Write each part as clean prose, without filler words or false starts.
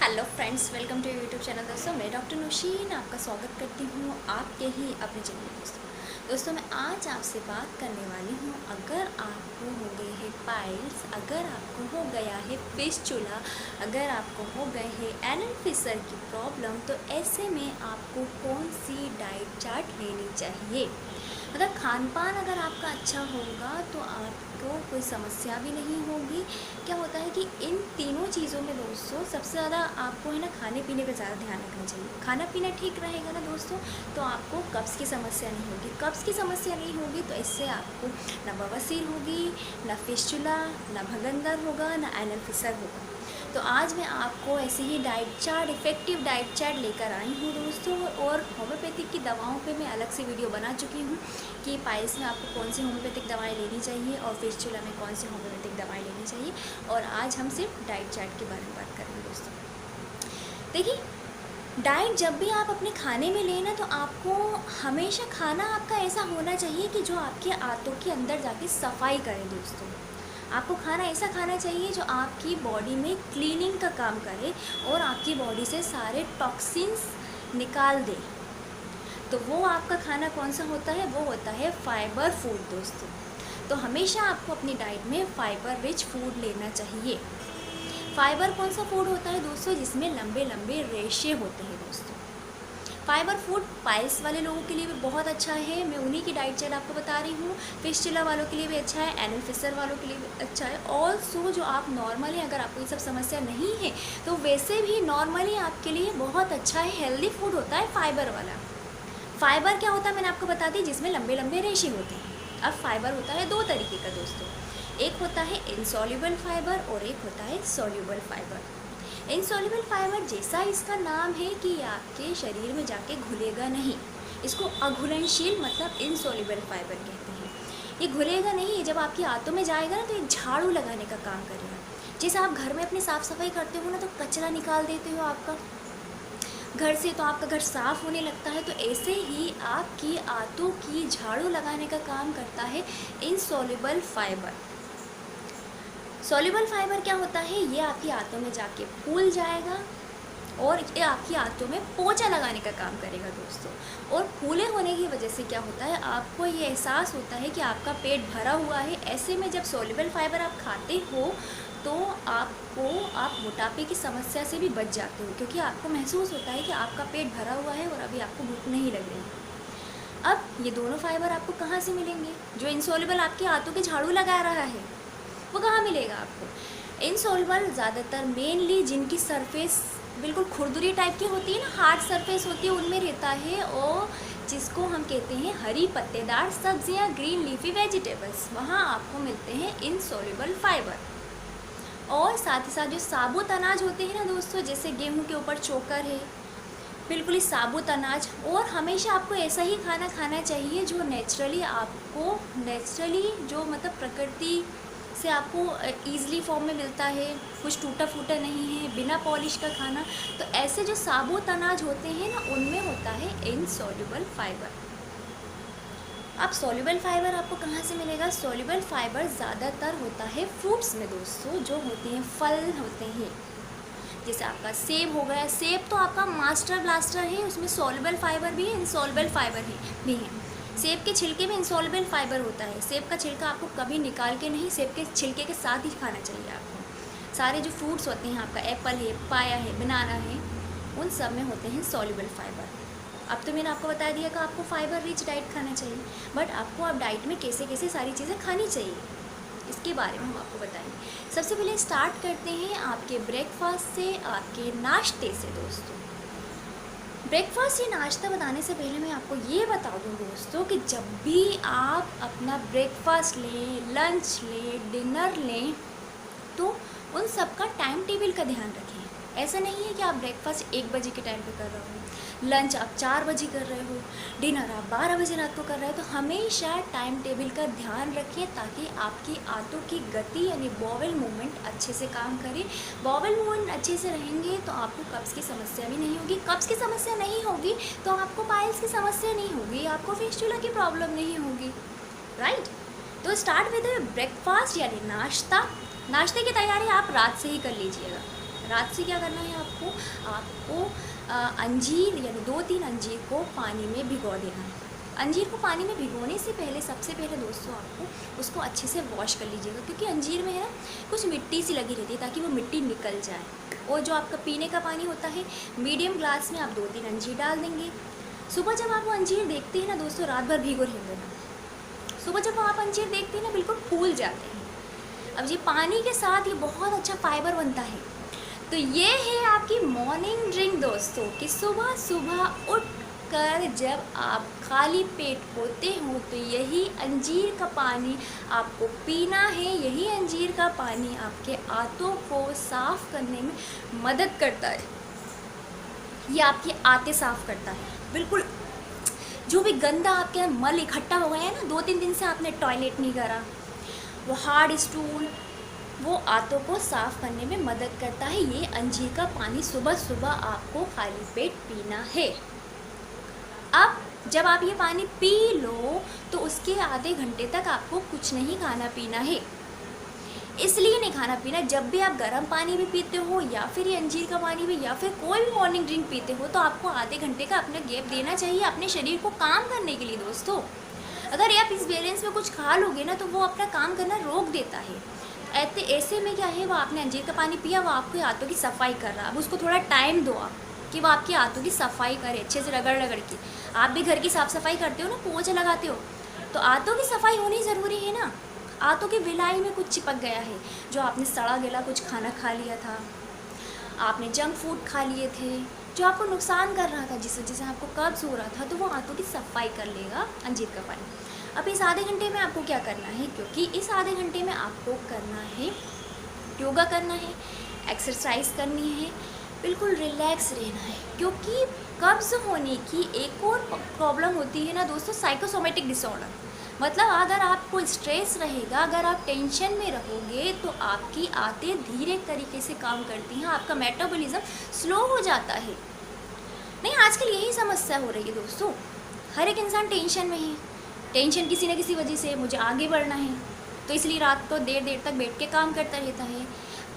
Hello friends, welcome to YouTube channel. दोस्तों मैं doctor Nausheen आपका स्वागत करती हूँ आपके ही अपने चैनल में। दोस्तों मैं आज आपसे बात करने वाली हूँ, अगर आपको हो गए हैं पाइल्स, अगर आपको हो गया है फिस्टुला, अगर आपको हो गए हैं एनल फिशर की प्रॉब्लम, तो ऐसे में आपको कौन सी डाइट चार्ट लेनी चाहिए। मतलब खान पान अगर आपका अच्छा होगा तो आपको कोई समस्या भी नहीं होगी। क्या होता है कि इन तीनों चीज़ों में दोस्तों सबसे ज़्यादा आपको है ना खाने पीने पे ज़्यादा ध्यान रखना चाहिए। खाना पीना ठीक रहेगा ना दोस्तों, तो आपको कब्ज़ की समस्या नहीं होगी। कब्ज़ की समस्या नहीं होगी तो इससे आपको ना बवासीर होगी, ना फिस्टुला, ना भगंदर होगा, ना एनल फिशर होगा। तो आज मैं आपको ऐसे ही diet chart, effective diet chart लेकर आई हूँ दोस्तों। और होम्योपैथिक की दवाओं पे मैं अलग से वीडियो बना चुकी हूँ कि पाइल्स में आपको कौन सी होम्योपैथिक दवाएं लेनी चाहिए और फिस्टुला में कौन सी होम्योपैथिक दवाएं लेनी चाहिए। और आज हम सिर्फ डाइट चार्ट के बारे में बात करेंगे दोस्तों। देखिए, डाइट जब भी आप अपने खाने में लेना तो आपको हमेशा खाना आपका ऐसा होना चाहिए कि जो आपके आंतों के अंदर जाके सफाई करे दोस्तों। आपको खाना ऐसा खाना चाहिए जो आपकी बॉडी में क्लीनिंग का काम करे और आपकी बॉडी से सारे टॉक्सिन्स निकाल दे। तो वो आपका खाना कौन सा होता है, वो होता है फाइबर फूड दोस्तों। तो हमेशा आपको अपनी डाइट में फाइबर रिच फूड लेना चाहिए। फाइबर कौन सा फूड होता है दोस्तों, जिसमें लंबे लंबे रेशे होते हैं दोस्तों। फाइबर फूड पाइल्स वाले लोगों के लिए भी बहुत अच्छा है, मैं उन्हीं की डाइट चार्ट आपको बता रही हूँ। फिस्टुला वालों के लिए भी अच्छा है, एनल फिशर वालों के लिए भी अच्छा है। ऑल्सो जो आप नॉर्मली अगर आपको ये सब समस्या नहीं है तो वैसे भी नॉर्मली आपके लिए बहुत अच्छा है, हेल्दी फूड होता है फाइबर वाला। फाइबर क्या होता है मैंने आपको बता दी, जिसमें लंबे लंबे रेशे होते हैं। अब फाइबर होता है दो तरीके का दोस्तों, एक होता है इनसॉल्युबल फाइबर और एक होता है सॉल्युबल फाइबर। इनसॉल्युबल फाइबर जैसा इसका नाम है कि ये आपके शरीर में जाके घुलेगा नहीं, इसको अघुलनशील मतलब इनसॉल्युबल फाइबर कहते हैं। ये घुलेगा नहीं, जब आपकी आंतों में जाएगा ना तो ये झाड़ू लगाने का काम करेगा। जैसे आप घर में अपनी साफ़ सफाई करते हो ना, तो कचरा निकाल देते हो आपका घर से, तो आपका घर साफ़ होने लगता है। तो ऐसे ही आपकी आंतों की झाड़ू लगाने का काम करता है इनसॉल्युबल फाइबर। सॉल्युबल फाइबर क्या होता है, ये आपकी आंतों में जाके फूल जाएगा और ये आपकी आंतों में पोंछा लगाने का काम करेगा दोस्तों। और फूले होने की वजह से क्या होता है, आपको ये एहसास होता है कि आपका पेट भरा हुआ है। ऐसे में जब सॉल्युबल फाइबर आप खाते हो तो आप मोटापे की समस्या से भी बच जाते हो, क्योंकि आपको महसूस होता है कि आपका पेट भरा हुआ है और अभी आपको भूख नहीं लग रही है। अब ये दोनों फाइबर आपको कहाँ से मिलेंगे, जो इनसॉल्युबल आपकी आंतों के झाड़ू लगा रहा है वो कहाँ मिलेगा आपको। इनसॉल्युबल ज़्यादातर मेनली जिनकी सरफेस बिल्कुल खुरदुरी टाइप की होती है ना, हार्ड सरफेस होती है, उनमें रहता है, और जिसको हम कहते हैं हरी पत्तेदार सब्जियां, ग्रीन लीफी वेजिटेबल्स, वहाँ आपको मिलते हैं इनसॉल्युबल फाइबर। और साथ ही साथ जो साबुत अनाज होते हैं ना दोस्तों, जैसे गेहूं के ऊपर चोकर है, बिल्कुल ही साबुत अनाज। और हमेशा आपको ऐसा ही खाना खाना चाहिए जो नेचुरली जो मतलब प्रकृति से आपको ईज़िली फॉर्म में मिलता है, कुछ टूटा फूटा नहीं है, बिना पॉलिश का खाना। तो ऐसे जो साबुत अनाज होते हैं ना, उनमें होता है इनसॉल्युबल फाइबर। अब सॉल्युबल फाइबर आपको कहाँ से मिलेगा, सॉल्युबल फाइबर ज़्यादातर होता है फ्रूट्स में दोस्तों, जो होते हैं फल होते हैं। जैसे आपका सेब हो गया, सेब तो आपका मास्टर ब्लास्टर है, उसमें सॉल्युबल फाइबर भी है, इनसॉल्युबल फाइबर भी है। सेब के छिलके में इनसॉल्युबल फाइबर होता है। सेब का छिलका आपको कभी निकाल के नहीं, सेब के छिलके के साथ ही खाना चाहिए आपको। सारे जो फ्रूट्स होते हैं, आपका एप्पल है, पाया है, बनाना है, उन सब में होते हैं सॉल्युबल फाइबर। अब तो मैंने आपको बता दिया कि आपको फाइबर रिच डाइट खाना चाहिए, बट आपको अब डाइट में कैसे कैसे सारी चीज़ें खानी चाहिए इसके बारे में हम आपको बताएंगे। सबसे पहले स्टार्ट करते हैं आपके ब्रेकफास्ट से, आपके नाश्ते से दोस्तों। ब्रेकफास्ट या नाश्ता बताने से पहले मैं आपको ये बता दूं दोस्तों कि जब भी आप अपना ब्रेकफास्ट लें, लंच लें, डिनर लें, तो उन सब का टाइम टेबल का ध्यान रखें। ऐसा नहीं है कि आप ब्रेकफास्ट 1 बजे के टाइम पे कर रहे हो, लंच आप 4 बजे कर रहे हो, डिनर आप 12 बजे रात को कर रहे हो। तो हमेशा टाइम टेबल का ध्यान रखें ताकि आपकी आंतों की गति यानी बॉवल मूवमेंट अच्छे से काम करे। बॉवल मूवमेंट अच्छे से रहेंगे तो आपको कब्ज़ की समस्या भी नहीं होगी। कब्ज़ की समस्या नहीं होगी तो आपको पाइल्स की समस्या नहीं होगी, आपको फिस्टुला की प्रॉब्लम नहीं होगी, राइट। तो स्टार्ट विद ब्रेकफास्ट यानी नाश्ता। नाश्ते की तैयारी आप रात से ही कर लीजिएगा, रात से क्या करना है आपको, आपको अंजीर यानी 2-3 अंजीर को पानी में भिगो देना है। अंजीर को पानी में भिगोने से पहले सबसे पहले दोस्तों आपको उसको अच्छे से वॉश कर लीजिएगा, क्योंकि अंजीर में है ना कुछ मिट्टी सी लगी रहती है, ताकि वो मिट्टी निकल जाए। और जो आपका पीने का पानी होता है, मीडियम ग्लास में आप 2-3 अंजीर डाल देंगे। सुबह जब आप वो अंजीर देखते हैं ना दोस्तों, रात भर भिगो रहने देना, सुबह जब आप अंजीर देखते हैं ना बिल्कुल फूल जाते हैं। अब ये पानी के साथ ये बहुत अच्छा फाइबर बनता है। तो ये है आपकी मॉर्निंग ड्रिंक दोस्तों, कि सुबह सुबह उठ कर जब आप खाली पेट होते हो तो यही अंजीर का पानी आपको पीना है। यही अंजीर का पानी आपके आंतों को साफ़ करने में मदद करता है। ये आपकी आंतें साफ़ करता है, बिल्कुल जो भी गंदा आपके मल इकट्ठा हो गया है ना, 2-3 दिन से आपने टॉयलेट नहीं करा, वो हार्ड स्टूल, वो आंतों को साफ़ करने में मदद करता है। ये अंजीर का पानी सुबह सुबह आपको खाली पेट पीना है। अब जब आप ये पानी पी लो तो उसके आधे घंटे तक आपको कुछ नहीं खाना पीना है। इसलिए नहीं खाना पीना, जब भी आप गर्म पानी भी पीते हो या फिर ये अंजीर का पानी भी या फिर कोई भी मॉर्निंग ड्रिंक पीते हो, तो आपको आधे घंटे का अपना गैप देना चाहिए अपने शरीर को काम करने के लिए दोस्तों। अगर आप इस बैलेंस में कुछ खा लोगे ना तो वो अपना काम करना रोक देता है। ऐसे में क्या है, वो आपने अंजीर का पानी पिया, वो आपके हाथों की सफाई कर रहा है। अब उसको थोड़ा टाइम दो आप, कि वो आपके हाथों की सफाई करे अच्छे से, रगड़ रगड़ के। आप भी घर की साफ़ सफाई करते हो ना, पोछा लगाते हो, तो हाथों की सफाई होनी ज़रूरी है ना। हाथों की विलाई में कुछ चिपक गया है, जो आपने सड़ा गला कुछ खाना खा लिया था, आपने जंक फूड खा लिए थे जो आपको नुकसान कर रहा था, जिस वजह से आपको कब्ज़ हो रहा था, तो वो हाथों की सफाई कर लेगा अंजीर का पानी। अब इस आधे घंटे में आपको क्या करना है, क्योंकि इस आधे घंटे में आपको करना है योगा, करना है एक्सरसाइज करनी है, बिल्कुल रिलैक्स रहना है। क्योंकि कब्ज़ होने की एक और प्रॉब्लम होती है ना दोस्तों, साइकोसोमेटिक डिसऑर्डर। मतलब अगर आपको स्ट्रेस रहेगा, अगर आप टेंशन में रहोगे तो आपकी आंतें धीरे तरीके से काम करती हैं, आपका मेटाबॉलिज्म स्लो हो जाता है। नहीं, आजकल यही समस्या हो रही है दोस्तों, हर एक इंसान टेंशन में है। टेंशन किसी न किसी वजह से, मुझे आगे बढ़ना है, तो इसलिए रात को देर देर तक बैठ के काम करता रहता है।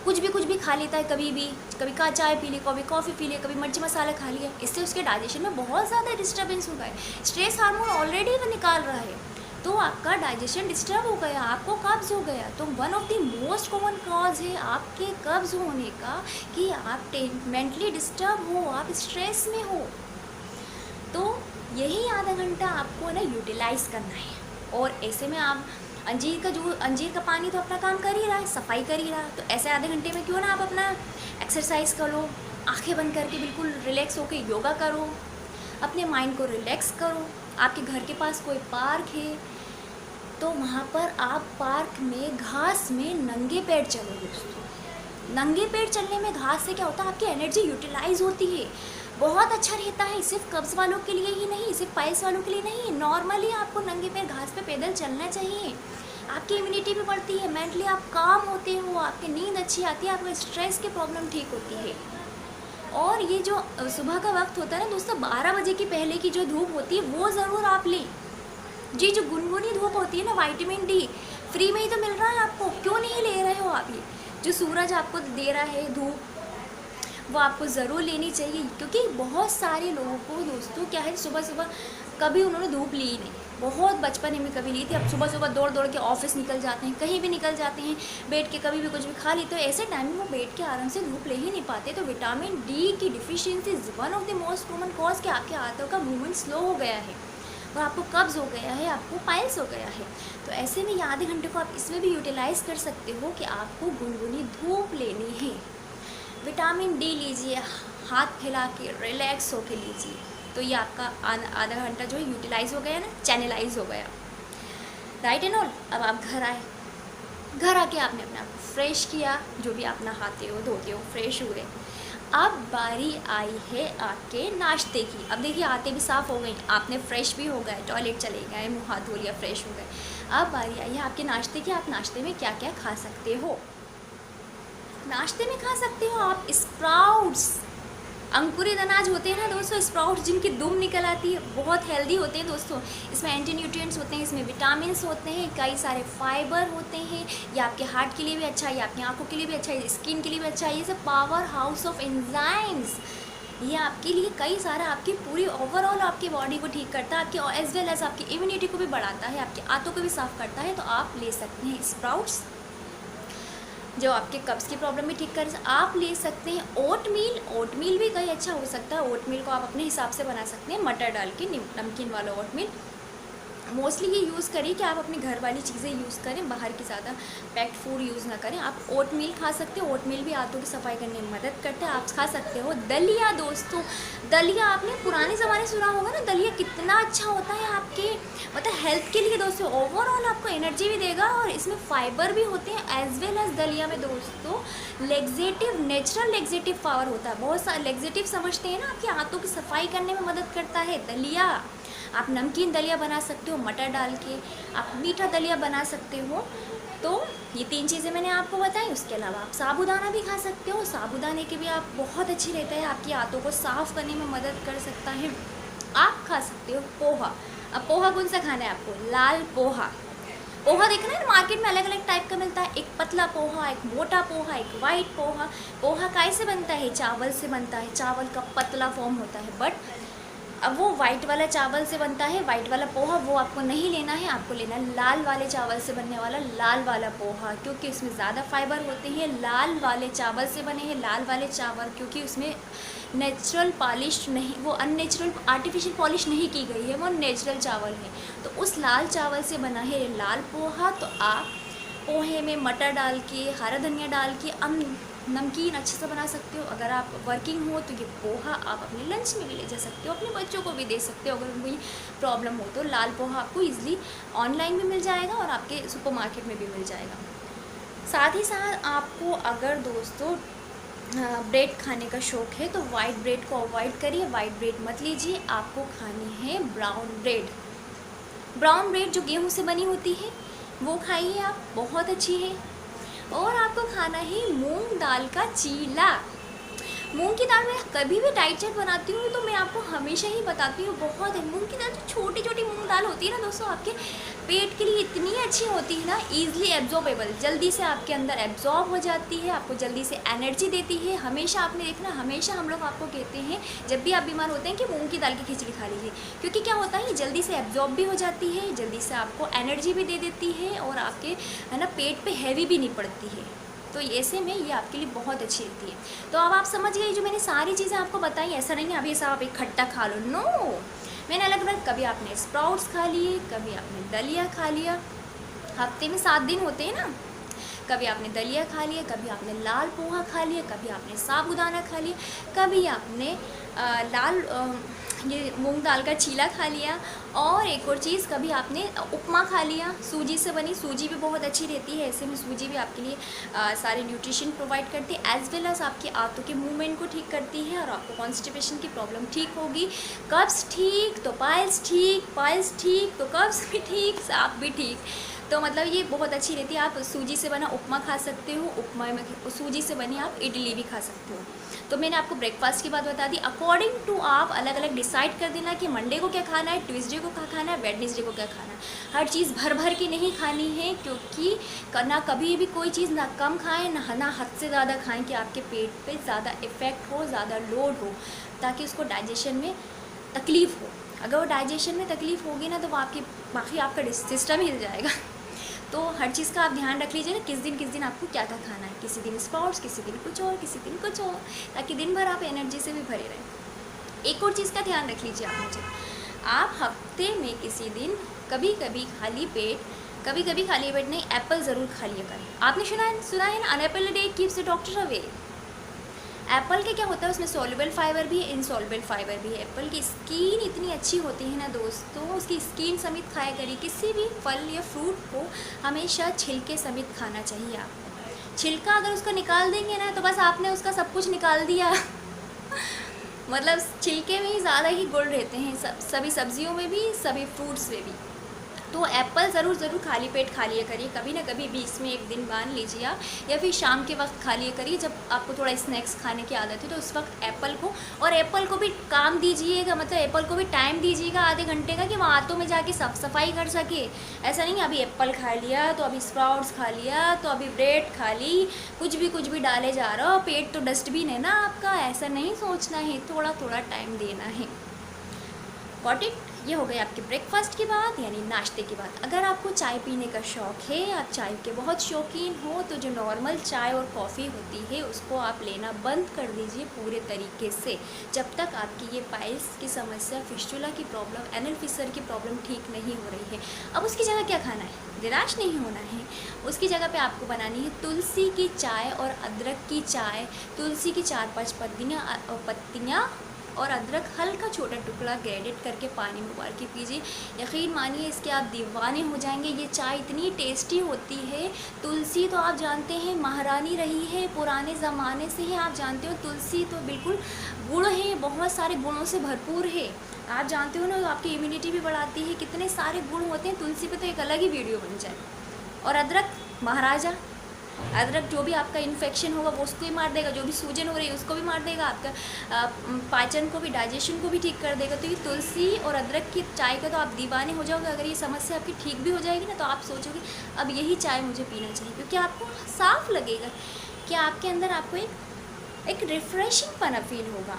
कुछ भी खा लेता है, कभी का चाय पी ली, कभी कॉफ़ी पी ली, कभी मिर्च मसाला खा लिया। इससे उसके डाइजेशन में बहुत ज़्यादा डिस्टर्बेंस होगा है। स्ट्रेस हार्मोन ऑलरेडी वो निकाल रहा है, तो आपका डाइजेशन डिस्टर्ब हो गया, आपको कब्ज़ हो गया। तो one of the most common cause है आपके कब्ज़ होने का कि आप मेंटली डिस्टर्ब हो, आप स्ट्रेस में हो। तो यही आधा घंटा आपको ना यूटिलाइज़ करना है। और ऐसे में आप अंजीर का पानी तो अपना काम कर ही रहा है, सफाई कर ही रहा है, तो ऐसे आधे घंटे में क्यों ना आप अपना एक्सरसाइज कर लो, आंखें बंद करके बिल्कुल रिलैक्स होकर योगा करो, अपने माइंड को रिलैक्स करो। आपके घर के पास कोई पार्क है तो वहाँ पर आप पार्क में घास में नंगे पैर चलो दोस्तों। नंगे पैर चलने में घास से क्या होता है, आपकी एनर्जी यूटिलाइज होती है, बहुत अच्छा रहता है। सिर्फ कब्ज़ वालों के लिए ही नहीं, सिर्फ पाइल्स वालों के लिए नहीं, नॉर्मली आपको नंगे पैर घास पे पैदल चलना चाहिए। आपकी इम्यूनिटी भी बढ़ती है, मेंटली आप काम होते हो, आपकी नींद अच्छी आती है, आपका स्ट्रेस की प्रॉब्लम ठीक होती है। और ये जो सुबह का वक्त होता है ना दोस्तों, 12 बजे की पहले की जो धूप होती है वो ज़रूर आप लें। जी, जो गुनगुनी धूप होती है ना, विटामिन डी फ्री में ही तो मिल रहा है आपको, क्यों नहीं ले रहे हो आप? ये जो सूरज आपको दे रहा है धूप, वो आपको ज़रूर लेनी चाहिए। क्योंकि बहुत सारे लोगों को दोस्तों क्या है, सुबह सुबह कभी उन्होंने धूप ली ही नहीं, बहुत बचपन में कभी ली थी। अब सुबह सुबह दौड़ दौड़ के ऑफिस निकल जाते हैं, कहीं भी निकल जाते हैं, बैठ के कभी भी कुछ भी खा ली, तो ऐसे टाइम में वो बैठ के आराम से धूप ले ही नहीं पाते। तो विटामिन डी की deficiency is one of the most common cause कि आपके हाथों का मूवमेंट स्लो हो गया है और आपको कब्ज़ हो गया है, आपको पाइल्स हो गया है। तो ऐसे में ये आधे घंटे को आप इसमें भी यूटिलाइज़ कर सकते हो कि आपको गुनगुनी धूप लेनी है, विटामिन डी लीजिए, हाथ फैला के रिलैक्स होके लीजिए। तो ये आपका आधा घंटा जो है यूटिलाइज़ हो गया ना, चैनलाइज हो गया, राइट एंड ऑल। अब आप घर आए, घर आके आपने अपने आप को फ्रेश किया, जो भी आप नहाते हो धोते हो, फ्रेश हुए। अब बारी आई है आपके नाश्ते की। अब देखिए आते भी साफ़ हो गई, आपने फ्रेश भी हो गए, टॉयलेट चले गए, मुँह हाथ धो लिया, फ्रेश हो गए। अब बारी आई है आपके नाश्ते की। आप नाश्ते में क्या क्या खा सकते हो? नाश्ते में खा सकते हो आप स्प्राउट्स, अंकुरित अनाज होते हैं ना दोस्तों, स्प्राउट्स जिनकी दुम निकल आती है, बहुत हेल्दी होते हैं दोस्तों। इसमें एंटी न्यूट्रिएंट्स होते हैं, इसमें विटामिन्स होते हैं, कई सारे फाइबर होते हैं। ये आपके हार्ट के लिए भी अच्छा है, ये आपकी आंखों के लिए भी अच्छा है, स्किन के लिए भी अच्छा है। ये सब पावर हाउस ऑफ एंजाइम्स, ये आपके लिए कई सारा आपकी पूरी ओवरऑल आपकी बॉडी को ठीक करता है, आपकी एज वेल एज आपकी इम्यूनिटी को भी बढ़ाता है, आपकी आंतों को भी साफ करता है। तो आप ले सकते हैं स्प्राउट्स, जो आपके कब्ज़ की प्रॉब्लम भी ठीक कर। आप ले सकते हैं ओटमील, ओटमील भी कहीं अच्छा हो सकता है। ओटमील को आप अपने हिसाब से बना सकते हैं, मटर डाल के, नमकीन वाला ओटमील। मोस्टली ये यूज़ करिए कि आप अपनी घर वाली चीज़ें यूज़ करें, बाहर की ज़्यादा पैक्ड फूड यूज़ ना करें। आप ओट मील खा सकते हो, ओट मील भी आंतों की सफाई करने में मदद करता है। आप खा सकते हो दलिया दोस्तों, दलिया आपने पुराने ज़माने सुना होगा ना, दलिया कितना अच्छा होता है आपके मतलब हेल्थ के लिए दोस्तों। ओवरऑल आपको एनर्जी भी देगा और इसमें फाइबर भी होते हैं एज वेल एज दलिया में दोस्तों लेग्जेटिव, नेचुरल लेग्जेटिव पावर होता है। बहुत सारे लेग्जेटिव समझते हैं ना, आपकी आंतों की सफाई करने में मदद करता है दलिया। आप नमकीन दलिया बना सकते हो मटर डाल के, आप मीठा दलिया बना सकते हो। तो ये 3 चीज़ें मैंने आपको बताई। उसके अलावा आप साबूदाना भी खा सकते हो, साबूदाने के भी आप बहुत अच्छी रहता है, आपकी आंतों को साफ़ करने में मदद कर सकता है। आप खा सकते हो पोहा। अब पोहा कौन सा खाना है आपको? लाल पोहा। पोहा देखना है मार्केट में अलग अलग टाइप का मिलता है, एक पतला पोहा, एक मोटा पोहा, एक वाइट पोहा। पोहा कैसे बनता है? चावल से बनता है, चावल का पतला फॉर्म होता है। बट अब वो वाइट वाला चावल से बनता है, वाइट वाला पोहा, वो आपको नहीं लेना है। आपको लेना है लाल वाले चावल से बनने वाला लाल वाला पोहा, क्योंकि इसमें ज़्यादा फाइबर होते हैं। लाल वाले चावल से बने हैं लाल वाले चावल, क्योंकि उसमें नेचुरल पॉलिश नहीं, वो अननेचुरल आर्टिफिशियल पॉलिश नहीं की गई है, वो नेचुरल चावल है। तो उस लाल चावल से बना है लाल पोहा। तो आप पोहे में मटर डाल के, हरा धनिया डाल के नमकीन अच्छे से बना सकते हो। अगर आप वर्किंग हो तो ये पोहा आप अपने लंच में भी ले जा सकते हो, अपने बच्चों को भी दे सकते हो। अगर कोई प्रॉब्लम हो तो लाल पोहा आपको ईजिली ऑनलाइन भी मिल जाएगा और आपके सुपरमार्केट में भी मिल जाएगा। साथ ही साथ आपको अगर दोस्तों ब्रेड खाने का शौक़ है तो वाइट ब्रेड को अवॉइड करिए, वाइट ब्रेड मत लीजिए। आपको खानी है ब्राउन ब्रेड। ब्राउन ब्रेड जो गेहूँ से बनी होती है वो खाइए आप, बहुत अच्छी है। और आपको खाना है मूंग दाल का चीला। मूंग की दाल मैं कभी भी डाइट चार्ट बनाती हूँ तो मैं आपको हमेशा ही बताती हूँ, बहुत है मूंग की दाल। जो छोटी छोटी मूंग दाल होती है ना दोस्तों, आपके पेट के लिए इतनी अच्छी होती है ना, ईजिली एब्जॉर्बेबल, जल्दी से आपके अंदर एब्जॉर्ब हो जाती है, आपको जल्दी से एनर्जी देती है। हमेशा आपने देखना, हमेशा हम लोग आपको कहते हैं जब भी आप बीमार होते हैं कि मूंग की दाल की खिचड़ी खा लीजिए, क्योंकि क्या होता है जल्दी से एब्जॉर्ब भी हो जाती है, जल्दी से आपको एनर्जी भी दे देती है और आपके है ना पेट पे हैवी भी नहीं पड़ती है। तो ऐसे में ये आपके लिए बहुत अच्छी रहती है। तो अब आप समझ गए, जो मैंने सारी चीज़ें आपको बताई, ऐसा नहीं है अभी सब आप इकट्ठा खा लो, नो। मैंने अलग अलग, कभी आपने स्प्राउट्स खा लिए, कभी आपने दलिया खा लिया। हफ्ते में 7 दिन होते हैं ना, कभी आपने दलिया खा लिया, कभी आपने लाल पोहा खा लिया, कभी आपने साबूदाना खा लिया, कभी आपने ये मूंग दाल का चीला खा लिया, और एक और चीज़ कभी आपने उपमा खा लिया, सूजी से बनी। सूजी भी बहुत अच्छी रहती है, ऐसे में सूजी भी आपके लिए सारे न्यूट्रिशन प्रोवाइड करती है, एज वेल एज आपकी आंतों के मूवमेंट को ठीक करती है, और आपको कॉन्स्टिपेशन की प्रॉब्लम ठीक होगी। कब्ज़ ठीक तो पाइल्स ठीक, पाइल्स ठीक तो कब्ज़ भी ठीक, सांप भी ठीक। तो मतलब ये बहुत अच्छी रहती है। आप सूजी से बना उपमा खा सकते हो, उपमा में सूजी से बनी आप इडली भी खा सकते हो। तो मैंने आपको ब्रेकफास्ट की बात बता दी। अकॉर्डिंग टू आप अलग अलग डिसाइड कर देना कि मंडे को क्या खाना है, ट्यूसडे को क्या खाना है, वेडनेसडे को क्या खाना है। हर चीज़ भर भर के नहीं खानी है, क्योंकि ना कभी भी कोई चीज़ ना कम खाएं ना हद से ज़्यादा खाएं कि आपके पेट पे ज़्यादा इफ़ेक्ट हो, ज़्यादा लोड हो, ताकि उसको डाइजेशन में तकलीफ़ हो। अगर वो डाइजेशन में तकलीफ़ होगी ना तो वो बाकी आपका सिस्टम हिल जाएगा। तो हर चीज़ का आप ध्यान रख लीजिए ना, किस दिन आपको क्या क्या खाना है। किसी दिन स्प्राउट्स, किसी दिन कुछ और, किसी दिन कुछ और, ताकि दिन भर आप एनर्जी से भी भरे रहें। एक और चीज़ का ध्यान रख लीजिए आप मुझे, आप हफ्ते में किसी दिन कभी कभी खाली पेट नहीं, एप्पल ज़रूर खा लिया करें। आपने सुना है ना, an apple a day keeps the doctor away. Apple के क्या होता है, उसमें सॉल्युबल फाइबर भी है, इनसॉल्युबल फाइबर भी है। एप्पल की स्किन इतनी अच्छी होती है ना दोस्तों, उसकी स्किन समेत खाया करिए। किसी भी फल या फ्रूट को हमेशा छिलके समेत खाना चाहिए आपको। छिलका अगर उसका निकाल देंगे ना तो बस आपने उसका सब कुछ निकाल दिया। मतलब छिलके में ही ज़्यादा ही गुण रहते हैं, सभी सब्जियों में भी, सभी फ्रूट्स में भी। तो एप्पल ज़रूर खाली पेट खा लिया करिए, कभी ना कभी बीच में एक दिन मान लीजिए आप, या फिर शाम के वक्त खा लिया करिए जब आपको थोड़ा स्नैक्स खाने की आदत है, तो उस वक्त एप्पल को, और एप्पल को भी काम दीजिएगा, मतलब एप्पल को भी टाइम दीजिएगा आधे घंटे का, कि वो हाथों में जाके साफ सफाई कर सके। ऐसा नहीं अभी एप्पल खा लिया तो अभी स्प्राउट्स खा लिया तो अभी ब्रेड खा ली, कुछ भी डाले जा रहा हो, पेट तो डस्टबिन है ना आपका, ऐसा नहीं सोचना है, थोड़ा थोड़ा टाइम देना है। Got it? ये हो गई आपके ब्रेकफास्ट की बात, यानी नाश्ते की बात। अगर आपको चाय पीने का शौक़ है, आप चाय के बहुत शौकीन हो, तो जो नॉर्मल चाय और कॉफ़ी होती है उसको आप लेना बंद कर दीजिए पूरे तरीके से, जब तक आपकी ये पाइल्स की समस्या, फिस्टुला की प्रॉब्लम, एनल फिशर की प्रॉब्लम ठीक नहीं हो रही है। अब उसकी जगह क्या खाना है? निराश नहीं होना है। उसकी जगह पे आपको बनानी है तुलसी की चाय और अदरक की चाय। तुलसी की 4-5 पत्तियाँ और अदरक हल्का छोटा टुकड़ा ग्रेडेड करके पानी में उबाल के पीजिए। यकीन मानिए इसके आप दीवाने हो जाएंगे। ये चाय इतनी टेस्टी होती है। तुलसी तो आप जानते हैं महारानी रही है, पुराने ज़माने से ही आप जानते हो। तुलसी तो बिल्कुल गुण है, बहुत सारे गुणों से भरपूर है। आप जानते हो ना, आपकी इम्यूनिटी भी बढ़ाती है, कितने सारे गुण होते हैं तुलसी पे, तो एक अलग ही वीडियो बन जाए। और अदरक महाराजा, अदरक जो भी आपका इन्फेक्शन होगा वो उसको ही मार देगा, जो भी सूजन हो रही है उसको भी मार देगा, आपका पाचन को भी, डाइजेशन को भी ठीक कर देगा। तो ये तुलसी और अदरक की चाय का तो आप दीवाने हो जाओगे। अगर ये समस्या आपकी ठीक भी हो जाएगी ना, तो आप सोचोगे अब यही चाय मुझे पीना चाहिए, क्योंकि आपको साफ लगेगा कि आपके अंदर आपको एक रिफ़्रेशिंग पना फील होगा।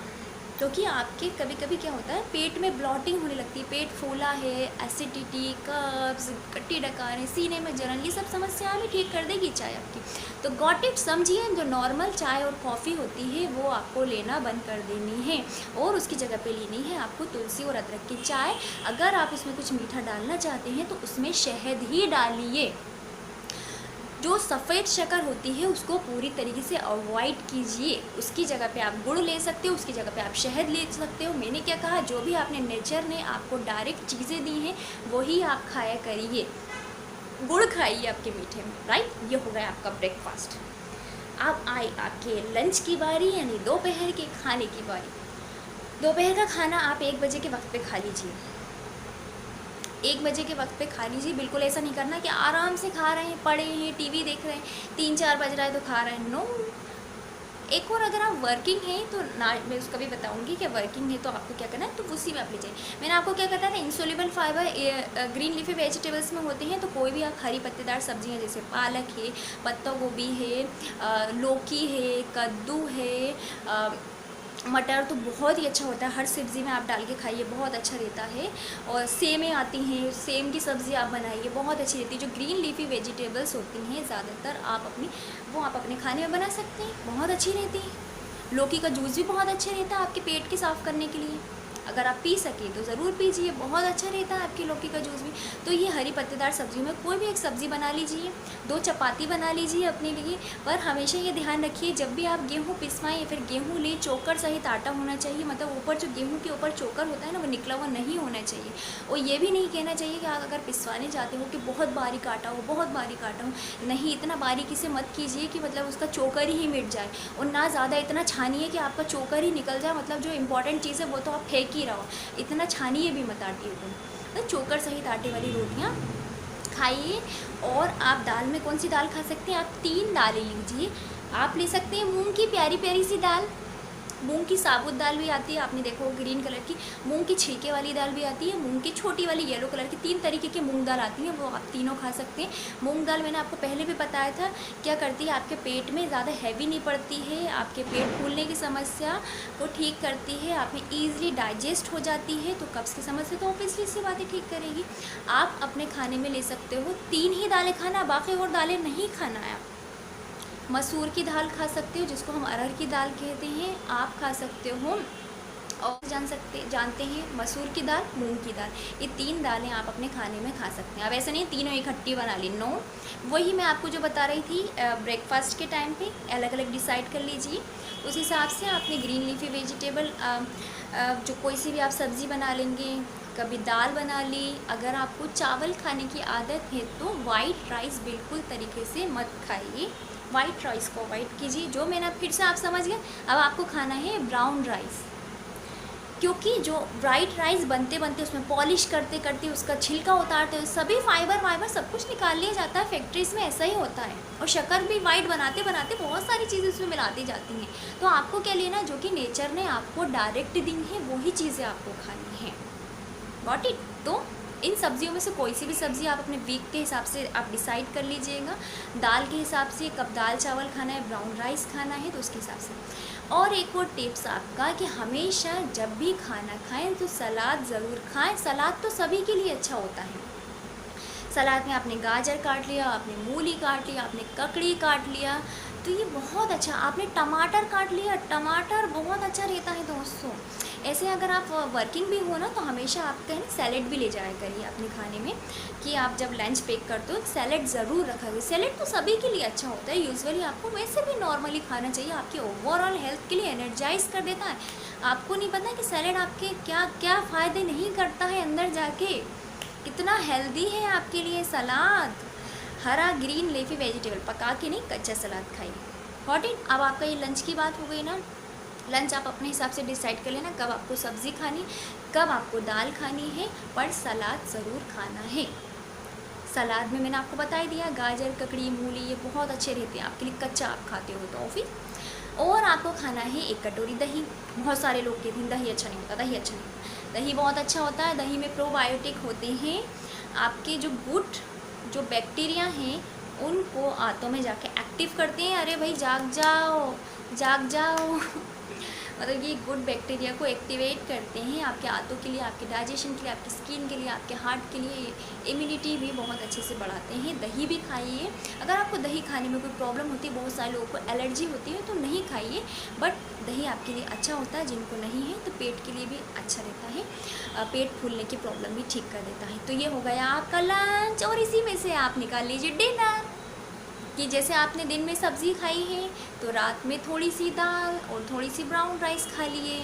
क्योंकि आपके कभी कभी क्या होता है, पेट में ब्लॉटिंग होने लगती है, पेट फूला है, एसिडिटी, कब्ज, कट्टी डकार, सीने में जलन, ये सब समस्या भी ठीक कर देगी चाय आपकी। तो गॉट इट? समझिए, जो नॉर्मल चाय और कॉफ़ी होती है वो आपको लेना बंद कर देनी है, और उसकी जगह पे लेनी है आपको तुलसी और अदरक की चाय। अगर आप उसमें कुछ मीठा डालना चाहते हैं तो उसमें शहद ही डालिए। जो सफ़ेद शक्कर होती है उसको पूरी तरीके से अवॉइड कीजिए। उसकी जगह पे आप गुड़ ले सकते हो, उसकी जगह पे आप शहद ले सकते हो। मैंने क्या कहा, जो भी आपने नेचर ने आपको डायरेक्ट चीज़ें दी हैं वही आप खाया करिए। गुड़ खाइए आपके मीठे में, राइट? ये हो गया आपका ब्रेकफास्ट। अब आई आपके लंच की बारी, यानी दोपहर के खाने की बारी। दोपहर का खाना आप 1 बजे के वक्त पे खा लीजिए। 1 बजे के वक्त पे खा लीजिए। बिल्कुल ऐसा नहीं करना कि आराम से खा रहे हैं, पड़े हैं, टीवी देख रहे हैं, 3-4 बज रहा है तो खा रहे हैं। नो। एक और, अगर आप वर्किंग हैं तो ना, मैं उसका भी बताऊंगी कि वर्किंग है तो आपको क्या करना है, तो उसी में आप लीजिए। मैंने आपको क्या कहता है, insoluble fibre green leafy vegetables में होते हैं, तो कोई भी आप हरी पत्तेदार सब्जियां जैसे पालक है, पत्ता गोभी है, लौकी है, कद्दू है, मटर तो बहुत ही अच्छा होता है, हर सब्ज़ी में आप डाल के खाइए, बहुत अच्छा रहता है। और सेमें आती हैं, सेम की सब्ज़ी आप बनाइए, बहुत अच्छी रहती है। जो ग्रीन लीफी वेजिटेबल्स होती हैं ज़्यादातर आप अपने खाने में बना सकते हैं, बहुत अच्छी रहती हैं। लौकी का जूस भी बहुत अच्छा रहता है आपके पेट के साफ़ करने के लिए। अगर आप पी सकें तो ज़रूर पीजिए, बहुत अच्छा रहता है आपकी लौकी का जूस भी। तो ये हरी पत्तेदार सब्ज़ी में कोई भी एक सब्ज़ी बना लीजिए, 2 चपाती बना लीजिए अपने लिए। पर हमेशा ये ध्यान रखिए, जब भी आप गेहूँ पिसवाएं या फिर गेहूँ लें, चोकर सहित आटा होना चाहिए। मतलब ऊपर जो गेहूँ के ऊपर चोकर होता है ना, वो निकला हुआ नहीं होना चाहिए। और ये भी नहीं कहना चाहिए कि आप अगर पिसवाने जाते हो कि बहुत बारीक आटा हो, बहुत बारीक आटा हो। नहीं, इतना बारीकी से मत कीजिए कि मतलब उसका चोकर ही मिट जाए, और ना ज़्यादा इतना छानिए कि आपका चोकर ही निकल जाए। मतलब जो इंपॉर्टेंट चीज़ है वो तो आप फेंक ही रहो, इतना छानिए भी मत आटे को। तो चोकर सहित आटे वाली रोटियां खाइए। और आप दाल में कौन सी दाल खा सकते हैं, आप 3 दालें लीजिए। आप ले सकते हैं मूंग की प्यारी प्यारी सी दाल, मूंग की साबुत दाल भी आती है, आपने देखो ग्रीन कलर की। मूंग की छिलके वाली दाल भी आती है, मूंग की छोटी वाली येलो कलर की, 3 तरीके की मूंग दाल आती है, वो आप तीनों खा सकते हैं। मूंग दाल मैंने आपको पहले भी बताया था क्या करती है, आपके पेट में ज़्यादा हैवी नहीं पड़ती है, आपके पेट फूलने की समस्या को ठीक करती है, आप में ईजिली डाइजेस्ट हो जाती है। तो कब्ज़ की समस्या तो ऑब्वियसली सी बातें ठीक करेगी। आप अपने खाने में ले सकते हो 3 ही दालें खाना, बाकी और दालें नहीं खाना है। आप मसूर की दाल खा सकते हो, जिसको हम अरहर की दाल कहते हैं, आप खा सकते हो। और जानते हैं मसूर की दाल, मूंग की दाल, ये 3 दालें आप अपने खाने में खा सकते हैं। अब ऐसा नहीं तीनों इकट्ठी बना ली, नो। वही मैं आपको जो बता रही थी ब्रेकफास्ट के टाइम पे अलग अलग डिसाइड कर लीजिए। उस हिसाब से आपने ग्रीन लीफी वेजिटेबल जो कोई सी भी आप सब्ज़ी बना लेंगे, कभी दाल बना ली। अगर आपको चावल खाने की आदत है तो वाइट राइस बिल्कुल तरीके से मत खाइए, वाइट राइस को अवॉइड कीजिए। जो मैंने फिर से आप समझ गए, अब आपको खाना है ब्राउन राइस। क्योंकि जो ब्राइट राइस बनते बनते उसमें पॉलिश करते करते उसका छिलका उतारते हुए सभी फाइबर वाइबर सब कुछ निकाल लिया जाता है। फैक्ट्रीज़ में ऐसा ही होता है। और शक्कर भी वाइट बनाते बनाते बहुत सारी चीज़ें उसमें मिलाती जाती हैं। तो आपको क्या लेना, जो कि नेचर ने आपको डायरेक्ट दी है वही चीज़ें आपको खानी है। Got it. तो इन सब्जियों में से कोई सी भी सब्ज़ी आप अपने वीक के हिसाब से आप डिसाइड कर लीजिएगा। दाल के हिसाब से कब दाल चावल खाना है, ब्राउन राइस खाना है, तो उसके हिसाब से। और एक और टिप्स आपका कि हमेशा जब भी खाना खाएं तो सलाद ज़रूर खाएं। सलाद तो सभी के लिए अच्छा होता है। सलाद में आपने गाजर काट लिया, आपने मूली काट लिया, आपने ककड़ी काट लिया, तो ये बहुत अच्छा। आपने टमाटर काट लिया, टमाटर बहुत अच्छा रहता है दोस्तों। ऐसे अगर आप वर्किंग भी हो ना तो हमेशा आप कहें सैलेड भी ले जाया करिए अपने खाने में, कि आप जब लंच पैक करते हो सैलेड ज़रूर रखा करिए। सैलेड तो सभी के लिए अच्छा होता है। यूजुअली आपको वैसे भी नॉर्मली खाना चाहिए, आपके ओवरऑल हेल्थ के लिए एनर्जाइज कर देता है। आपको नहीं पता कि सैलेड आपके क्या क्या फ़ायदे नहीं करता है अंदर जाके, कितना हेल्दी है आपके लिए सलाद। हरा ग्रीन लीफी वेजिटेबल पका के नहीं, कच्चा सलाद खाइए। Got it. अब आपका ये लंच की बात हो गई ना। लंच आप अपने हिसाब से डिसाइड कर लेना कब आपको सब्ज़ी खानी, कब आपको दाल खानी है, पर सलाद ज़रूर खाना है। सलाद में मैंने आपको बता ही दिया, गाजर ककड़ी मूली ये बहुत अच्छे रहते हैं आपके लिए, कच्चा आप खाते हो तो फिर। और आपको खाना है 1 कटोरी दही। बहुत सारे लोग कहते हैं दही अच्छा नहीं होता, दही अच्छा नहीं होता। दही बहुत अच्छा होता है। दही में प्रोबायोटिक होते हैं, आपके जो गुड जो बैक्टीरिया हैं उनको आंतों में जाके एक्टिव करते हैं। अरे भाई जाग जाओ, जाग जाओ मतलब ये गुड बैक्टीरिया को एक्टिवेट करते हैं आपके आंतों के लिए, आपके डाइजेशन के लिए, आपकी स्किन के लिए, आपके हार्ट के लिए, इम्यूनिटी भी बहुत अच्छे से बढ़ाते हैं। दही भी खाइए। अगर आपको दही खाने में कोई प्रॉब्लम होती है, बहुत सारे लोगों को एलर्जी होती है, तो नहीं खाइए, बट दही आपके लिए अच्छा होता है। जिनको नहीं है तो पेट के लिए भी अच्छा रहता है, पेट फूलने की प्रॉब्लम भी ठीक कर देता है। तो ये हो गया आपका लंच, और इसी में से आप निकाल लीजिए डिनर, कि जैसे आपने दिन में सब्ज़ी खाई है तो रात में थोड़ी सी दाल और थोड़ी सी ब्राउन राइस खा लिए।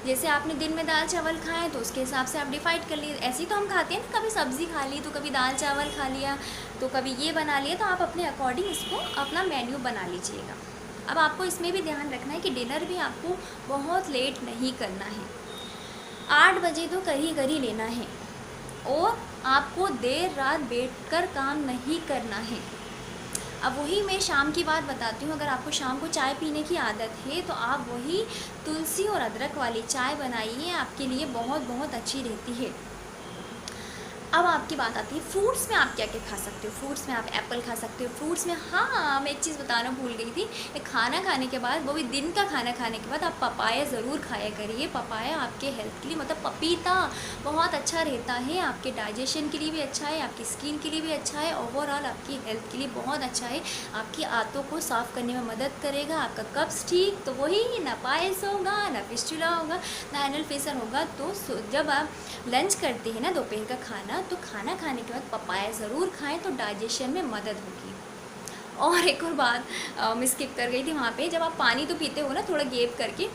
जैसे आपने दिन में दाल चावल खाए तो उसके हिसाब से आप डिवाइड कर लिए। ऐसे ही तो हम खाते हैं ना, कभी सब्ज़ी खा ली तो कभी दाल चावल खा लिया, तो कभी ये बना लिया। तो आप अपने अकॉर्डिंग इसको अपना मेन्यू बना लीजिएगा। अब आपको इसमें भी ध्यान रखना है कि डिनर भी आपको बहुत लेट नहीं करना है, 8 बजे तो कर ही लेना है। और आपको देर रात बैठकर काम नहीं करना है। अब वही मैं शाम की बात बताती हूँ। अगर आपको शाम को चाय पीने की आदत है तो आप वही तुलसी और अदरक वाली चाय बनाइए, आपके लिए बहुत बहुत अच्छी रहती है। अब आपकी बात आती है फ्रूट्स में आप क्या क्या खा सकते हो। फ्रूट्स में आप एप्पल खा सकते हो। फ्रूट्स में हाँ मैं एक चीज़ बताना भूल गई थी, खाना खाने के बाद, वो भी दिन का खाना खाने के बाद आप पपाया ज़रूर खाया करिए। पपाया आपके हेल्थ के लिए, मतलब पपीता बहुत अच्छा रहता है, आपके डाइजेशन के लिए भी अच्छा है, आपकी स्किन के लिए भी अच्छा है, ओवरऑल आपकी हेल्थ के लिए बहुत अच्छा है। आपकी आंतों को साफ़ करने में मदद करेगा, आपका कब्ज़ ठीक, तो वही ना पायल्स होगा, ना फिस्टुला होगा, ना एनल फेसर होगा। तो जब आप लंच करते हैं ना दोपहर का खाना, तो खाना खाने के बाद पपाया ज़रूर खाएं, तो डाइजेशन में मदद होगी। और एक और बात मैं स्किप कर गई थी वहाँ पे, जब आप पानी तो पीते हो ना थोड़ा गैप करके,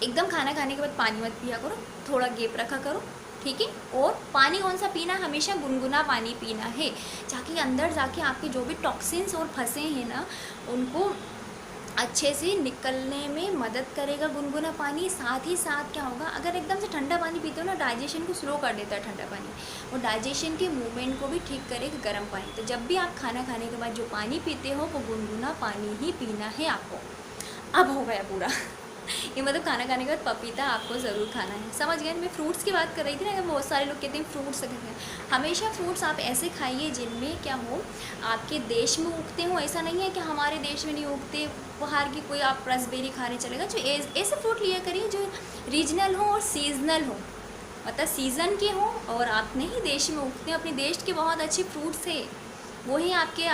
एकदम खाना खाने के बाद पानी मत पिया करो, थोड़ा गैप रखा करो, ठीक है। और पानी कौन सा पीना है, हमेशा गुनगुना पानी पीना है, ताकि अंदर जाके आपके जो भी टॉक्सिन्स और फंसे हैं ना उनको अच्छे से निकलने में मदद करेगा गुनगुना पानी। साथ ही साथ क्या होगा, अगर एकदम से ठंडा पानी पीते हो ना, डाइजेशन को स्लो कर देता है ठंडा पानी, और डाइजेशन के मूवमेंट को भी ठीक करेगा गर्म पानी। तो जब भी आप खाना खाने के बाद जो पानी पीते हो वो गुनगुना पानी ही पीना है आपको। अब हो गया पूरा ये मतलब खाना खाने के बाद पपीता आपको ज़रूर खाना है। समझ गए। मैं फ्रूट्स की बात कर रही थी ना, बहुत सारे लोग कहते हैं फ्रूट्स खाते हैं। हमेशा फ्रूट्स आप ऐसे खाइए जिनमें क्या हो, आपके देश में उगते हो। ऐसा नहीं है कि हमारे देश में नहीं उगते, बाहर की कोई आप रसबेरी खाने चलेगा, जो ऐसे फ्रूट लिया करिए जो रीजनल हो और सीजनल हो, मतलब सीज़न के हो और अपने ही देश में उगते हैं। अपने देश के बहुत अच्छे फ्रूट्स है, वही आपके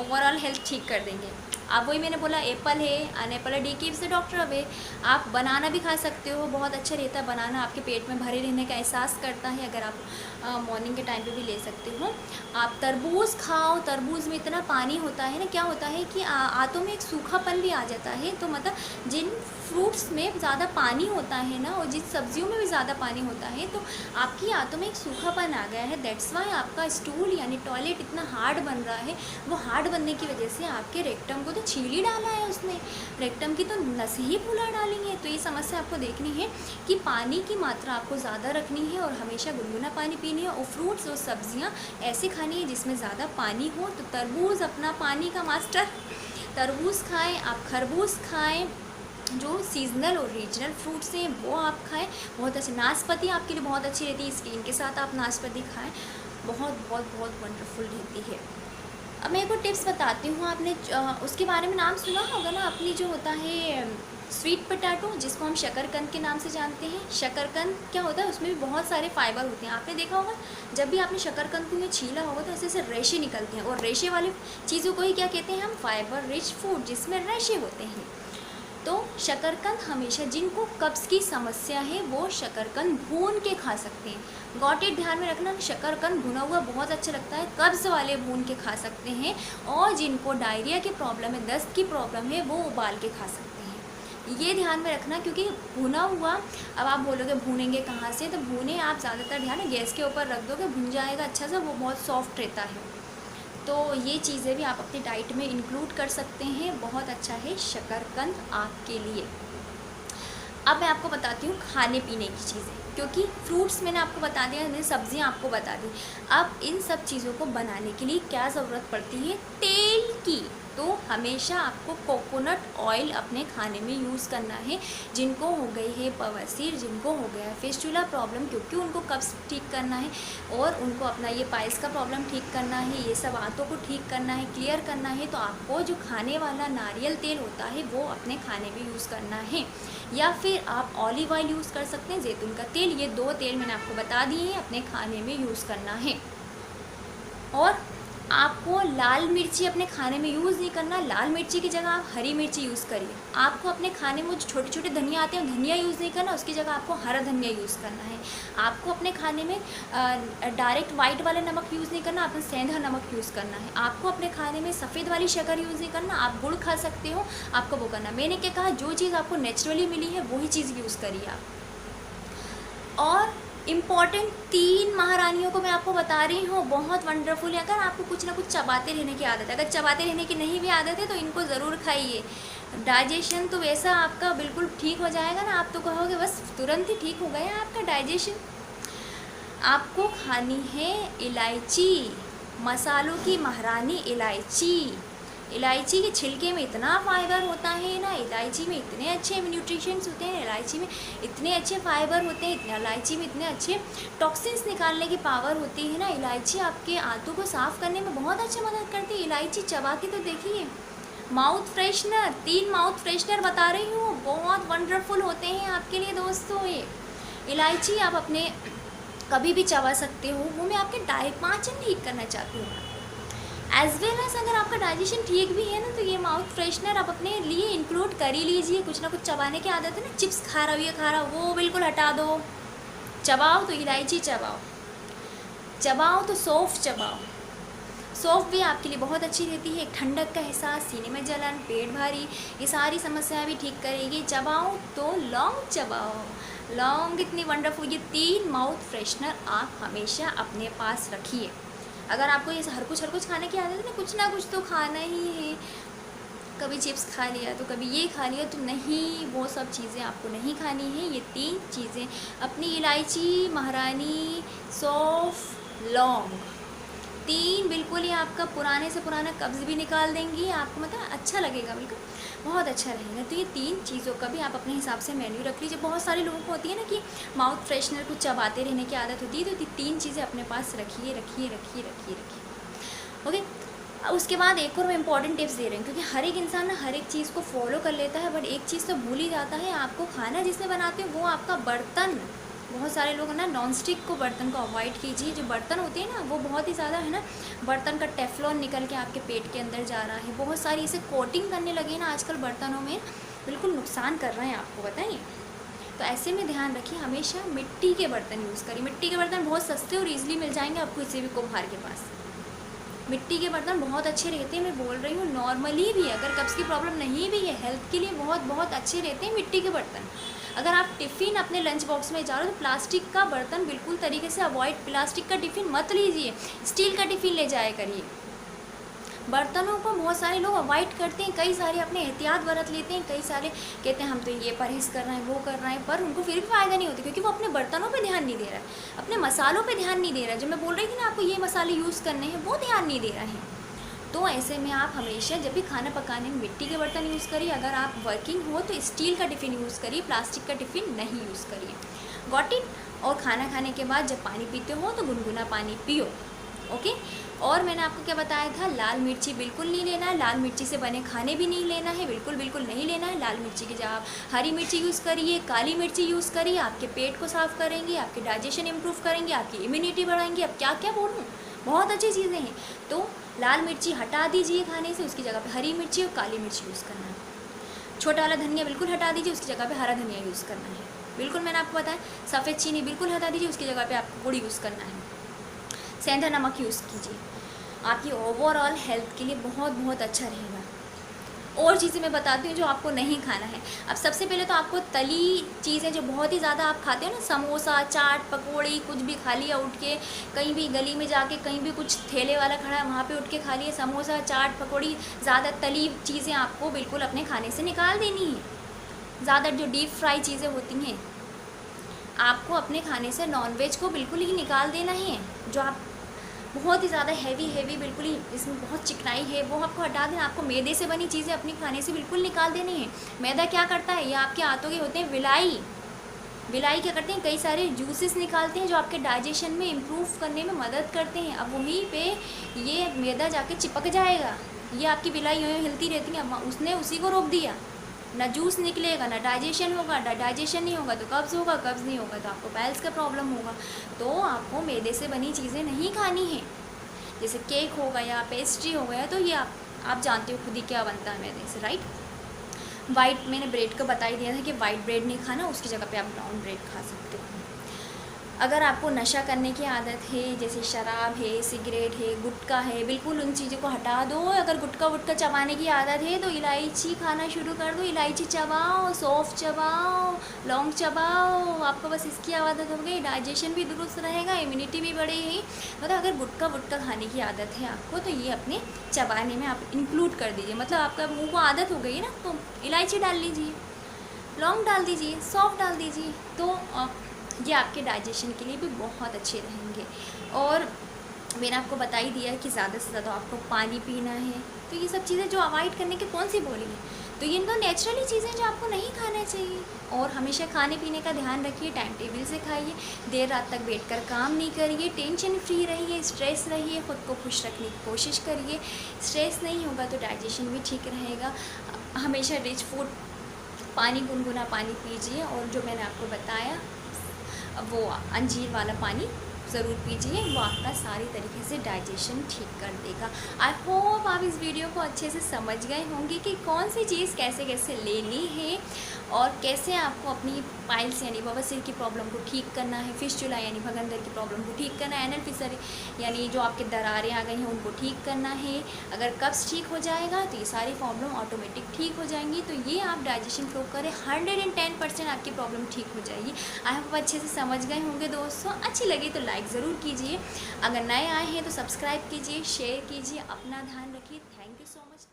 ओवरऑल हेल्थ ठीक कर देंगे। आप वही मैंने बोला, एप्पल है, an apple day keeps the doctor away. आप बनाना भी खा सकते हो, बहुत अच्छा रहता है बनाना, आपके पेट में भरे रहने का एहसास करता है। अगर आप मॉर्निंग के टाइम पे भी ले सकते हो। आप तरबूज खाओ, तरबूज में इतना पानी होता है ना, क्या होता है कि आंतों में एक सूखापन भी आ जाता है। तो मतलब जिन फ्रूट्स में ज़्यादा पानी होता है ना, और जिस सब्जियों में भी ज़्यादा पानी होता है, तो आपकी आंतों में एक सूखापन आ गया है। दैट्स वाई आपका स्टूल यानी टॉयलेट इतना हार्ड बन रहा है। वो हार्ड बनने की वजह से आपके रेक्टम को तो छील ही डाला है उसने, रेक्टम की तो नस ही फुला डाली है। तो ये समस्या आपको देखनी है कि पानी की मात्रा आपको ज़्यादा रखनी है और हमेशा गुनगुना पानी पीनी है, और फ्रूट्स और सब्जियाँ ऐसे खानी है जिसमें ज़्यादा पानी हो। तो तरबूज अपना पानी का मास्टर, तरबूज खाएं आप, खरबूज खाएं, जो सीजनल और रीजनल फ्रूट्स हैं वो आप खाएं। बहुत अच्छे, नाशपाती आपके लिए बहुत अच्छी रहती है, स्किन के साथ आप नाशपाती खाएं, बहुत बहुत बहुत वंडरफुल रहती है। अब मैं एक और टिप्स बताती हूँ, आपने उसके बारे में नाम सुना होगा ना, अपनी जो होता है स्वीट पोटैटो, जिसको हम शकरकंद के नाम से जानते हैं। शकरकंद क्या होता है, उसमें भी बहुत सारे फाइबर होते हैं। आपने देखा होगा जब भी आपने शकरकंद को में छीला होगा तो ऐसे ऐसे रेशे निकलते हैं, और रेशे वाली चीज़ों को ही क्या कहते हैं हम, फाइबर रिच फूड, जिसमें रेशे होते हैं। तो शकरकंद हमेशा, जिनको कब्ज़ की समस्या है वो शकरकंद भून के खा सकते हैं। गॉट इट, ध्यान में रखना, शकरकंद भुना हुआ बहुत अच्छा लगता है, कब्ज़ वाले भून के खा सकते हैं। और जिनको डायरिया की प्रॉब्लम है, दस्त की प्रॉब्लम है, वो उबाल के खा सकते हैं। ये ध्यान में रखना, क्योंकि भुना हुआ, अब आप बोलोगे भूनेंगे कहाँ से, तो भूने आप ज़्यादातर ध्यान गैस के ऊपर रख दोगे, भुन जाएगा अच्छा सा, वो बहुत सॉफ्ट रहता है। तो ये चीज़ें भी आप अपनी डाइट में इंक्लूड कर सकते हैं, बहुत अच्छा है शकरकंद आपके लिए। अब मैं आपको बताती हूँ खाने पीने की चीज़ें, क्योंकि फ्रूट्स मैंने आपको बता दिया, मैंने सब्जियाँ आपको बता दी। अब इन सब चीज़ों को बनाने के लिए क्या ज़रूरत पड़ती है, तेल की। तो हमेशा आपको कोकोनट ऑयल अपने खाने में यूज़ करना है। जिनको हो गई है बवासीर, जिनको हो गया है फिस्टुला प्रॉब्लम, क्योंकि उनको कब्ज़ ठीक करना है, और उनको अपना ये पाइल्स का प्रॉब्लम ठीक करना है, ये सब आंतों को ठीक करना है, क्लियर करना है, तो आपको जो खाने वाला नारियल तेल होता है वो अपने खाने में यूज़ करना है। या फिर आप ऑलिव ऑयल यूज़ कर सकते हैं, जैतून का तेल, ये 2 तेल मैंने आपको बता दिए हैं, अपने खाने में यूज़ करना है। और आपको लाल मिर्ची अपने खाने में यूज़ नहीं करना, लाल मिर्ची की जगह आप हरी मिर्ची यूज़ करिए। आपको अपने खाने में जो छोटे छोटे धनिया आते हैं, धनिया यूज़ नहीं करना, उसकी जगह आपको हरा धनिया यूज़ करना है। आपको अपने खाने में डायरेक्ट वाइट वाला नमक यूज़ नहीं करना, आपको सेंधा नमक यूज़ करना है। आपको अपने खाने में सफ़ेद वाली शक्कर यूज़ नहीं करना, आप गुड़ खा सकते हो, आपको वो करना। मैंने क्या कहा, जो चीज़ आपको नेचुरली मिली है वही चीज़ यूज़ करिए आप। और इम्पॉर्टेंट 3 महारानियों को मैं आपको बता रही हूँ, बहुत वंडरफुल है। अगर आपको कुछ ना कुछ चबाते रहने की आदत है, अगर चबाते रहने की नहीं भी आदत है तो इनको ज़रूर खाइए। डाइजेशन तो वैसा आपका बिल्कुल ठीक हो जाएगा ना, आप तो कहोगे बस तुरंत ही ठीक हो गया आपका डाइजेशन। आपको खानी है इलायची, मसालों की महारानी इलायची। इलायची के छिलके में इतना फाइबर होता है ना, इलायची में इतने अच्छे न्यूट्रिशंस होते हैं, इलायची में इतने अच्छे फाइबर होते हैं, इलायची में इतने अच्छे टॉक्सिन्स निकालने की पावर होती है ना। इलायची आपके आंतों को साफ़ करने में बहुत अच्छा मदद करती है। इलायची चबा के तो देखिए। माउथ फ्रेशनर, 3 माउथ फ्रेशनर बता रही हूँ, बहुत वंडरफुल होते हैं आपके लिए दोस्तों। ये इलायची आप अपने कभी भी चबा सकते हो। वो मैं आपके पाचन ठीक करना चाहती हूँ। एज वेल एज अगर आपका डाइजेशन ठीक भी है ना, तो ये माउथ फ्रेशनर आप अपने लिए इंक्लूड कर ही लीजिए। कुछ ना कुछ चबाने की आदत है ना, चिप्स खा रहा हो, ये खा रहा हो, वो बिल्कुल हटा दो। चबाओ तो इलायची चबाओ, चबाओ तो सौंफ चबाओ। सौंफ भी आपके लिए बहुत अच्छी रहती है, एक ठंडक का एहसास, सीने में जलन, पेट भारी, ये सारी समस्याएं भी ठीक करेगी। चबाओ तो लौंग चबाओ, लौंग इतनी वंडरफुल। ये 3 माउथ फ्रेशनर आप हमेशा अपने पास रखिए। अगर आपको ये हर कुछ खाने की आदत है ना कुछ तो खाना ही है, कभी चिप्स खा लिया तो कभी ये खा लिया, तो नहीं, वो सब चीज़ें आपको नहीं खानी है। ये 3 चीज़ें अपनी इलायची, महारानी, सौंफ, लौंग, 3 बिल्कुल ही आपका पुराने से पुराना कब्ज़ भी निकाल देंगी। आपको मतलब अच्छा लगेगा, बिल्कुल बहुत अच्छा रहेगा। तो ये 3 चीज़ों का भी आप अपने हिसाब से मेन्यू रख लीजिए। बहुत सारे लोगों को होती है ना कि माउथ फ्रेशनर को चबाते रहने की आदत होती है, तो 3 चीज़ें अपने पास रखिए रखिए रखिए रखिए रखिए। ओके, उसके बाद एक और मैं इंपॉर्टेंट टिप्स दे रही हूँ, क्योंकि हर एक इंसान ना हर एक चीज़ को फॉलो कर लेता है, बट एक चीज़ तो भूल ही जाता है। आपको खाना जिसमें बनाते हो वो आपका बर्तन। बहुत सारे लोग ना नॉन स्टिक को बर्तन को अवॉइड कीजिए। जो बर्तन होते हैं ना वो बहुत ही ज़्यादा है ना, बर्तन का टेफ्लॉन निकल के आपके पेट के अंदर जा रहा है। बहुत सारी इसे कोटिंग करने लगे ना आजकल बर्तनों में, बिल्कुल नुकसान कर रहे हैं आपको, बताइए। तो ऐसे में ध्यान रखिए, हमेशा मिट्टी के बर्तन यूज़ करिए। मिट्टी के बर्तन बहुत सस्ते और ईजिली मिल जाएंगे आपको किसी भी कुम्हार के पास। मिट्टी के बर्तन बहुत अच्छे रहते हैं, मैं बोल रही हूँ नॉर्मली भी, अगर कब्ज़ की प्रॉब्लम नहीं भी है, हेल्थ के लिए बहुत बहुत अच्छे रहते हैं मिट्टी के बर्तन। अगर आप टिफ़िन अपने लंच बॉक्स में जा रहे हो तो प्लास्टिक का बर्तन बिल्कुल तरीके से अवॉइड, प्लास्टिक का टिफ़िन मत लीजिए, स्टील का टिफ़िन ले जाया करिए। बर्तनों को बहुत सारे लोग अवॉइड करते हैं, कई सारे अपने एहतियात बरत लेते हैं, कई सारे कहते हैं हम तो ये परहेज़ कर रहे हैं, वो कर रहे हैं, पर उनको फिर भी फ़ायदा नहीं होता, क्योंकि वो अपने बर्तनों पे ध्यान नहीं दे रहा है, अपने मसालों पे ध्यान नहीं दे रहा है। जो मैं बोल रही थी ना आपको ये मसाले यूज़ करने हैं, वो ध्यान नहीं दे रहा है। तो ऐसे में आप हमेशा जब भी खाना पकाने में मिट्टी के बर्तन यूज़ करिए, अगर आप वर्किंग हो तो स्टील का टिफ़िन यूज़ करिए, प्लास्टिक का टिफ़िन नहीं यूज़ करिए। Got it. और खाना खाने के बाद जब पानी पीते हो तो गुनगुना पानी पियो, ओके। और मैंने आपको क्या बताया था, लाल मिर्ची बिल्कुल नहीं लेना है, लाल मिर्ची से बने खाने भी नहीं लेना है, बिल्कुल बिल्कुल नहीं लेना है। लाल मिर्ची की जगह आप हरी मिर्ची यूज़ करिए, काली मिर्ची यूज़ करिए, आपके पेट को साफ़ करेंगे, आपके डाइजेशन इम्प्रूव करेंगे, आपकी इम्यूनिटी बढ़ाएंगे। अब क्या क्या बोलूँ, बहुत अच्छी चीज़ें हैं। तो लाल मिर्ची हटा दीजिए खाने से, उसकी जगह पे हरी मिर्ची और काली मिर्ची यूज़ करना है। छोटा वाला धनिया बिल्कुल हटा दीजिए, उसकी जगह पे हरा धनिया यूज़ करना है। बिल्कुल मैंने आपको बताया। सफ़ेद चीनी बिल्कुल हटा दीजिए, उसकी जगह पे आपको गुड़ यूज़ करना है। सेंधा नमक यूज़ कीजिए, आपकी ओवरऑल हेल्थ के लिए बहुत बहुत अच्छा रहेगा। और चीज़ें मैं बताती हूँ जो आपको नहीं खाना है। अब सबसे पहले तो आपको तली चीज़ें जो बहुत ही ज़्यादा आप खाते हो ना, समोसा, चाट, पकौड़ी, कुछ भी खा लिया उठ के, कहीं भी गली में जाके कहीं भी कुछ ठेले वाला खड़ा है वहाँ पे उठ के खा लिए समोसा, चाट, पकौड़ी, ज़्यादा तली चीज़ें आपको बिल्कुल अपने खाने से निकाल देनी है। ज़्यादा जो डीप फ्राई चीज़ें होती हैं आपको अपने खाने से, नॉनवेज को बिल्कुल ही निकाल देना है। जो आप बहुत ही ज़्यादा हैवी बिल्कुल ही इसमें बहुत चिकनाई है वो आपको हटा देना। आपको मैदे से बनी चीज़ें अपने खाने से बिल्कुल निकाल देनी है। मैदा क्या करता है, ये आपके हाथों के होते हैं विलाई। विलाई क्या करते हैं, कई सारे जूसेस निकालते हैं जो आपके डाइजेशन में इम्प्रूव करने में मदद करते हैं। अब वहीं पे ये मैदा जाके चिपक जाएगा, ये आपकी विलाई यूँ हिलती रहती है, उसने उसी को रोक दिया। ना जूस निकलेगा, ना डाइजेशन होगा, डाइजेशन नहीं होगा तो कब्ज़ होगा, कब्ज़ नहीं होगा तो आपको पाइल्स का प्रॉब्लम होगा। तो आपको मैदे से बनी चीज़ें नहीं खानी है, जैसे केक हो गया, पेस्ट्री हो गया, तो ये आप जानते हो खुद ही क्या बनता है मैदे से, राइट। वाइट, मैंने ब्रेड का बता ही दिया था कि वाइट ब्रेड नहीं खाना, उसकी जगह पे आप ब्राउन ब्रेड खा सकते हो। अगर आपको नशा करने की आदत है, जैसे शराब है, सिगरेट है, गुटखा है, बिल्कुल उन चीज़ों को हटा दो। अगर गुटखा वुटखा चबाने की आदत है तो इलायची खाना शुरू कर दो। इलायची चबाओ, सौंफ चबाओ, लौंग चबाओ, आपको बस इसकी आदत हो गई, डाइजेशन भी दुरुस्त रहेगा, इम्यूनिटी भी बढ़ेगी। मतलब अगर गुटखा वुटखा खाने की आदत है आपको तो ये अपने चबाने में आप इंक्लूड कर दीजिए। मतलब आपका मुँह को आदत हो गई है ना, तो इलायची डाल लीजिए, लौंग डाल दीजिए, सौंफ डाल दीजिए, तो ये आपके डाइजेशन के लिए भी बहुत अच्छे रहेंगे। और मैंने आपको बता ही दिया है कि ज़्यादा से ज़्यादा आपको पानी पीना है। तो ये सब चीज़ें जो अवॉइड करने की कौन सी बोली है, तो ये इनको नेचुरली चीज़ें जो आपको नहीं खाना चाहिए। और हमेशा खाने पीने का ध्यान रखिए, टाइम टेबल से खाइए, देर रात तक बैठकर काम नहीं करिए, टेंशन फ्री रहिए, स्ट्रेस रहिए, ख़ुद को खुश रखने की कोशिश करिए। स्ट्रेस नहीं होगा तो डाइजेशन भी ठीक रहेगा। हमेशा रिच फूड, पानी, गुनगुना पानी पीजिए, और जो मैंने आपको बताया वो अंजीर वाला पानी ज़रूर पीजिए, वो आपका सारी तरीके से डाइजेशन ठीक कर देगा। आई होप आप इस वीडियो को अच्छे से समझ गए होंगे कि कौन सी चीज़ कैसे कैसे लेनी है और कैसे आपको अपनी पाइल्स यानी बवासीर की प्रॉब्लम को ठीक करना है, फिस्टुला यानी भगंदर की प्रॉब्लम को ठीक करना है, एनल फिशर यानी जो आपके दरारें आ गई हैं उनको ठीक करना है। अगर कब्ज़ ठीक हो जाएगा तो ये सारी प्रॉब्लम ऑटोमेटिक ठीक हो जाएंगी। तो ये आप डाइजेशन फ्लो करें, 110% आपकी प्रॉब्लम ठीक हो जाएगी। आई होप अच्छे से समझ गए होंगे दोस्तों। अच्छी लगी तो लाइक ज़रूर कीजिए, अगर नए आए हैं तो सब्सक्राइब कीजिए, शेयर कीजिए, अपना ध्यान रखिए। Thank you so much.